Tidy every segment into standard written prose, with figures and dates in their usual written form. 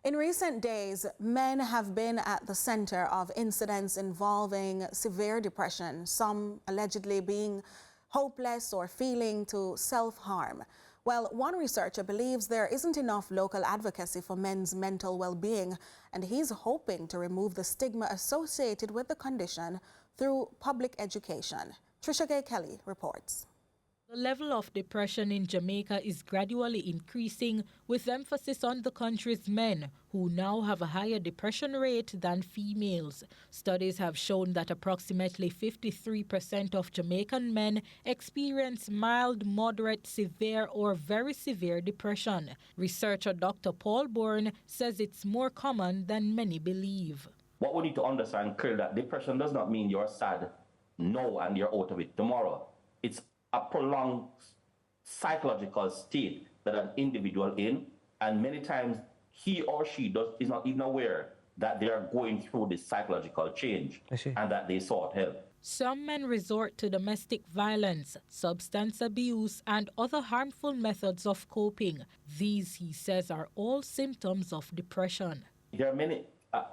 In recent days, men have been at the center of incidents involving severe depression, some allegedly being hopeless or feeling to self-harm. Well, one researcher believes there isn't enough local advocacy for men's mental well-being, and he's hoping to remove the stigma associated with the condition through public education. Trisha Gay Kelly reports. The level of depression in Jamaica is gradually increasing, with emphasis on the country's men, who now have a higher depression rate than females. Studies have shown that approximately 53% of Jamaican men experience mild, moderate, severe, or very severe depression. Researcher Dr. Paul Bourne says it's more common than many believe. What we need to understand clearly that depression does not mean you're sad now and you're out of it tomorrow. It's a prolonged psychological state that an individual in, and many times he or she is not even aware that they are going through this psychological change and that they sought help. Some men resort to domestic violence, substance abuse, and other harmful methods of coping. These, he says, are all symptoms of depression. There are many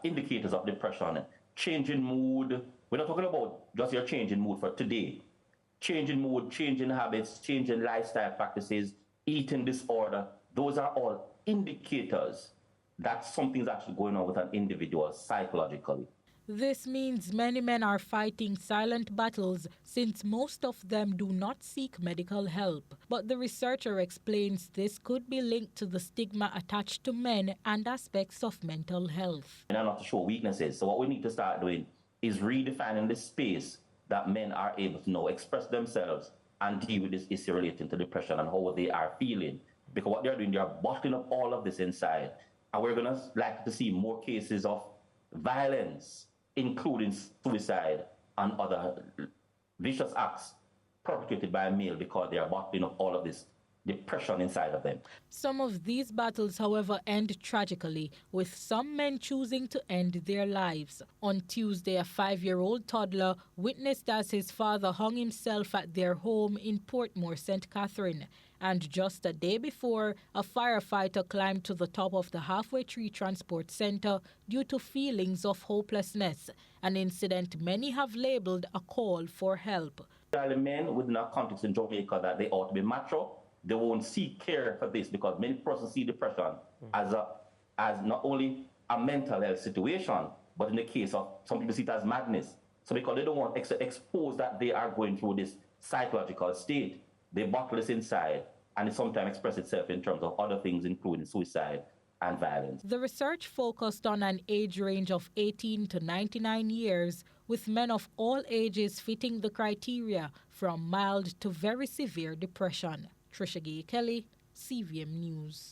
indicators of depression. Change in mood. We're not talking about just your change in mood for today. Change in mood, change in habits, change in lifestyle practices, eating disorder. Those are all indicators that something's actually going on with an individual psychologically. This means many men are fighting silent battles since most of them do not seek medical help. But the researcher explains this could be linked to the stigma attached to men and aspects of mental health. And not to show weaknesses. So what we need to start doing is redefining the space that men are able to now express themselves and deal with this issue relating to depression and how they are feeling. Because what they're doing, they're bottling up all of this inside. And we're going to like to see more cases of violence, including suicide and other vicious acts perpetrated by a male because they are bottling up all of this depression inside of them. Some of these battles, however, end tragically, with some men choosing to end their lives. On Tuesday, a 5-year-old toddler witnessed as his father hung himself at their home in Portmore, St. Catherine. And just a day before, a firefighter climbed to the top of the Halfway Tree Transport Center due to feelings of hopelessness, an incident many have labeled a call for help. There are the men within our context in Jamaica that they ought to be macho. They won't seek care for this because many persons see depression as not only a mental health situation, but in the case of some people see it as madness. So because they don't want to expose that they are going through this psychological state, they bottle this inside, and it sometimes expresses itself in terms of other things, including suicide and violence. The research focused on an age range of 18 to 99 years, with men of all ages fitting the criteria from mild to very severe depression. Trisha Gay Kelly, CVM News.